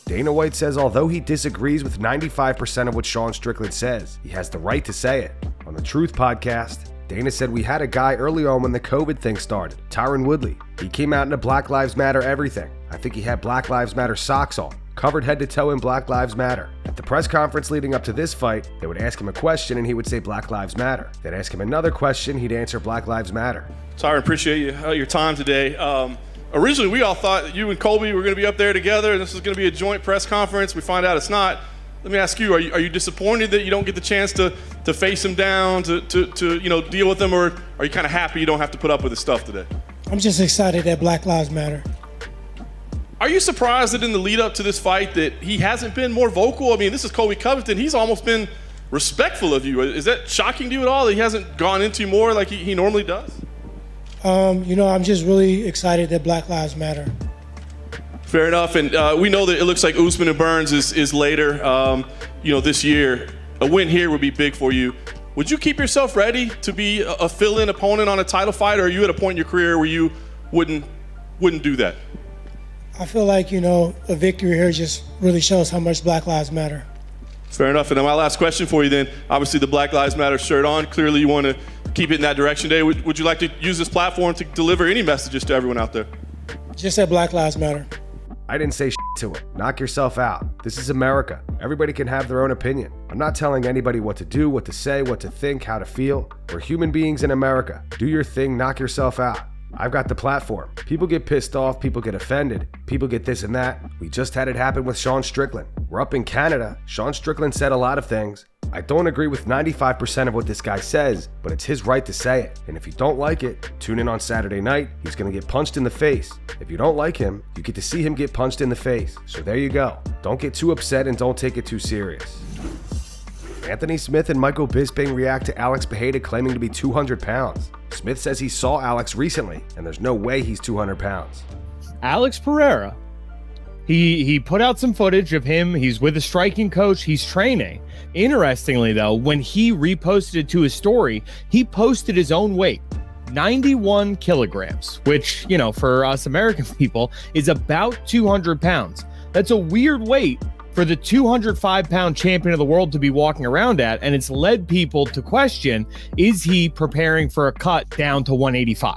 Dana White says although he disagrees with 95% of what Sean Strickland says, he has the right to say it. On the Truth podcast, Dana said we had a guy early on when the COVID thing started, Tyron Woodley. He came out in a Black Lives Matter everything. I think he had Black Lives Matter socks on, covered head to toe in Black Lives Matter. At the press conference leading up to this fight, they would ask him a question and he would say Black Lives Matter. They'd ask him another question, he'd answer Black Lives Matter. Tyron, appreciate your time today. Originally, we all thought that you and Colby were going to be up there together and this was going to be a joint press conference. We find out it's not. Let me ask you, are you disappointed that you don't get the chance to face him down, to deal with him, or are you kind of happy you don't have to put up with his stuff today? I'm just excited that Black Lives Matter. Are you surprised that in the lead up to this fight that he hasn't been more vocal? I mean, this is Colby Covington. He's almost been respectful of you. Is that shocking to you at all that he hasn't gone into you more like he normally does? I'm just really excited that Black Lives Matter. Fair enough, and we know that it looks like Usman and Burns is later, this year. A win here would be big for you. Would you keep yourself ready to be a fill-in opponent on a title fight, or are you at a point in your career where you wouldn't do that? I feel like, a victory here just really shows how much Black Lives Matter. Fair enough, and then my last question for you then, obviously the Black Lives Matter shirt on, clearly you want to keep it in that direction today. Would you like to use this platform to deliver any messages to everyone out there? Just that Black Lives Matter. I didn't say shit to him. Knock yourself out. This is America. Everybody can have their own opinion. I'm not telling anybody what to do, what to say, what to think, how to feel. We're human beings in America. Do your thing, knock yourself out. I've got the platform. People get pissed off, people get offended, people get this and that. We just had it happen with Sean Strickland. We're up in Canada. Sean Strickland said a lot of things. I don't agree with 95% of what this guy says, but it's his right to say it. And if you don't like it, tune in on Saturday night. He's going to get punched in the face. If you don't like him, you get to see him get punched in the face. So there you go. Don't get too upset and don't take it too serious. Anthony Smith and Michael Bisping react to Alex Pereira claiming to be 200 pounds. Smith says he saw Alex recently, and there's no way he's 200 pounds. Alex Pereira, he put out some footage of him. He's with a striking coach. He's training. Interestingly, though, when he reposted it to his story, he posted his own weight, 91 kilograms, which, for us American people is about 200 pounds. That's a weird weight for the 205-pound champion of the world to be walking around at, and it's led people to question, is he preparing for a cut down to 185?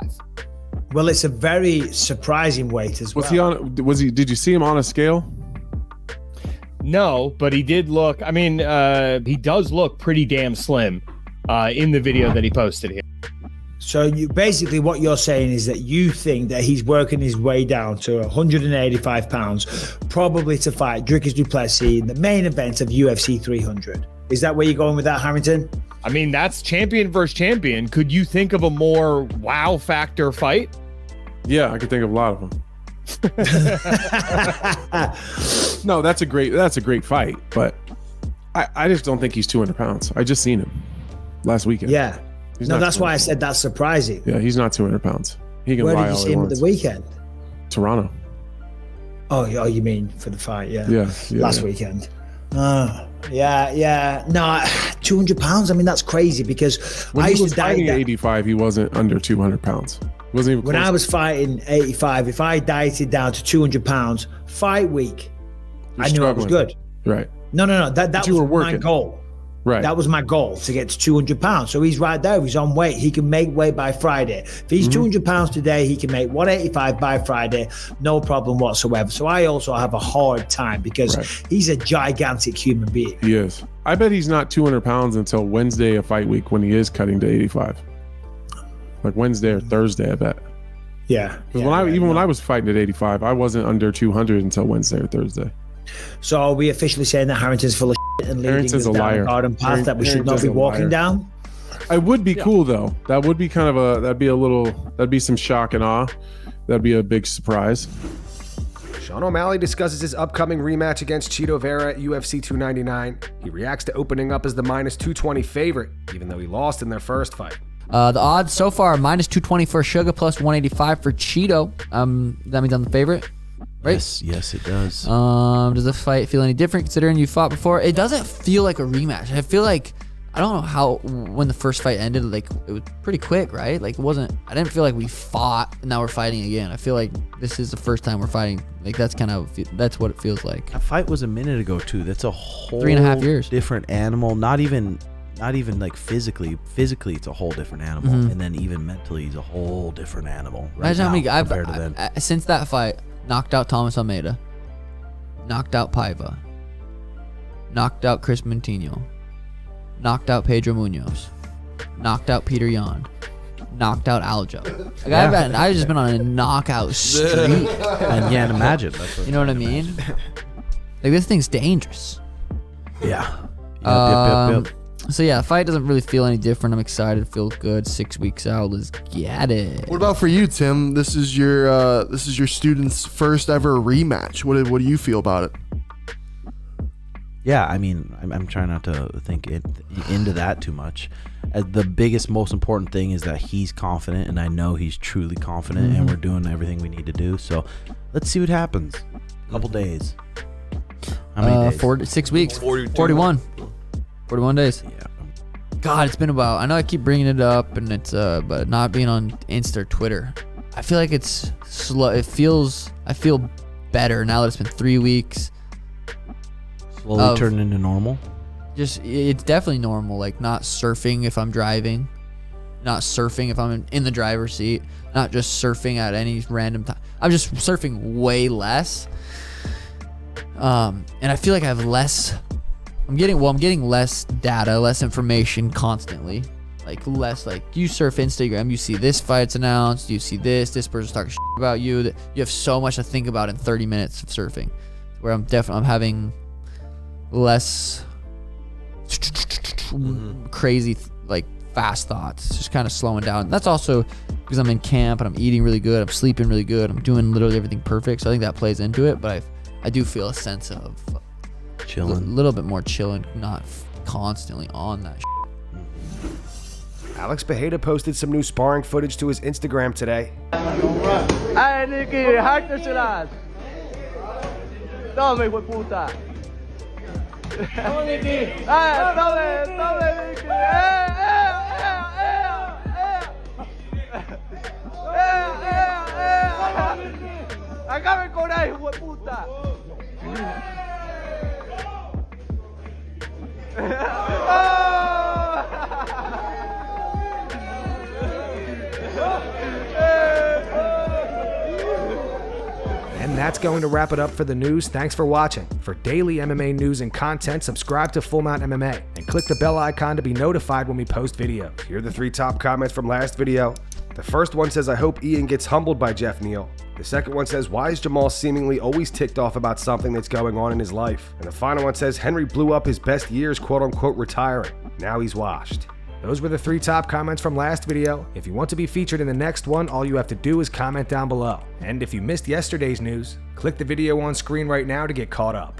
Well, it's a very surprising weight as well. Did you see him on a scale? No, but he did look, he does look pretty damn slim in the video that he posted here. So basically what you're saying is that you think that he's working his way down to 185 pounds, probably to fight Dricus du Plessis in the main event of UFC 300. Is that where you're going with that, Harrington? That's champion versus champion. Could you think of a more wow factor fight? Yeah, I could think of a lot of them. No, that's a great fight, but I just don't think he's 200 pounds. I just seen him last weekend. Yeah. That's why I said that's surprising. Yeah, he's not 200 pounds. He can lie all he wants. Where did you see him at the weekend? Toronto. Oh, you mean for the fight? Yeah. Yeah. Last weekend. Yeah. No, 200 pounds. That's crazy because when I used to fighting at 85, he wasn't under 200 pounds. Wasn't even when I was fighting 85, if I dieted down to 200 pounds, fight week, I knew I was good. Right. No. That was my goal. Right. That was my goal, to get to 200 pounds. So he's right there. He's on weight. He can make weight by Friday. If he's 200 pounds today, he can make 185 by Friday. No problem whatsoever. So I also have a hard time because he's a gigantic human being. He is. I bet he's not 200 pounds until Wednesday of fight week when he is cutting to 85. Like Wednesday or Thursday, I bet. Yeah. When I was fighting at 85, I wasn't under 200 until Wednesday or Thursday. So are we officially saying that Harrington's full of shit and leading us down a garden path that we should not be walking down? I would be cool though. That would be that'd be some shock and awe. That'd be a big surprise. Sean O'Malley discusses his upcoming rematch against Chito Vera at UFC 299. He reacts to opening up as the -220 favorite, even though he lost in their first fight. The odds so far are -220 for Sugar, plus 185 for Chito. That means I'm the favorite. Right? Yes, it does. Does the fight feel any different considering you fought before? It doesn't feel like a rematch. I feel like I don't know how, when the first fight ended, like, it was pretty quick, right? Like, I didn't feel like we fought and now we're fighting again. I feel like this is the first time we're fighting. Like, that's what it feels like. That fight was a minute ago too. That's a whole 3.5 years. different animal. Not even like physically. Physically, it's a whole different animal, and then even mentally, he's a whole different animal. Right Imagine how many now, compared to then. since that fight, knocked out Thomas Almeida, knocked out Paiva, knocked out Chris Montinho, knocked out Pedro Munoz, knocked out Peter Yan, knocked out Aljo. Like, I've just been on a knockout streak. And yeah, and imagine. You know what I mean? Like, this thing's dangerous. Yeah. Yep. So yeah, fight doesn't really feel any different. I'm excited. Feel good. 6 weeks out. Let's get it. What about for you, Tim? This is your student's first ever rematch. What do you feel about it? Yeah, I mean, I'm trying not to think into that too much. The biggest, most important thing is that he's confident, and I know he's truly confident, and we're doing everything we need to do. So let's see what happens. A couple days. How many days? 6 weeks. 41 days. Yeah. God, it's been about. I know I keep bringing it up, and it's but not being on Insta or Twitter. I feel like it's slow. I feel better now that it's been 3 weeks. Slowly turning into normal. Just, it's definitely normal. Like, not surfing if I'm driving, not surfing if I'm in the driver's seat, not just surfing at any random time. I'm just surfing way less. And I feel like I have less. I'm getting less data, less information constantly. Like, less, like, you surf Instagram, you see this fight's announced, you see this person's talking shit about you. That you have so much to think about in 30 minutes of surfing. Where I'm having less crazy, like, fast thoughts. It's just kind of slowing down. That's also because I'm in camp and I'm eating really good, I'm sleeping really good, I'm doing literally everything perfect. So I think that plays into it. But I do feel a sense of chilling, a little bit more chilling, not constantly on that Alex Pereira posted some new sparring footage to his Instagram today. Hey, Nicky, hácteselas. Tome, hijo de puta. Tome, Nicky. Tome, Nicky. Acabe con él, hijo de puta. And that's going to wrap it up for the news. Thanks for watching. For daily MMA news and content, subscribe to Full Mount MMA and click the bell icon to be notified when we post videos. Here are the 3 top comments from last video. The first one says, I hope Ian gets humbled by Jeff Neal. The second one says, why is Jamal seemingly always ticked off about something that's going on in his life? And the final one says, Henry blew up his best years, quote unquote, retiring. Now he's washed. Those were the 3 top comments from last video. If you want to be featured in the next one, all you have to do is comment down below. And if you missed yesterday's news, click the video on screen right now to get caught up.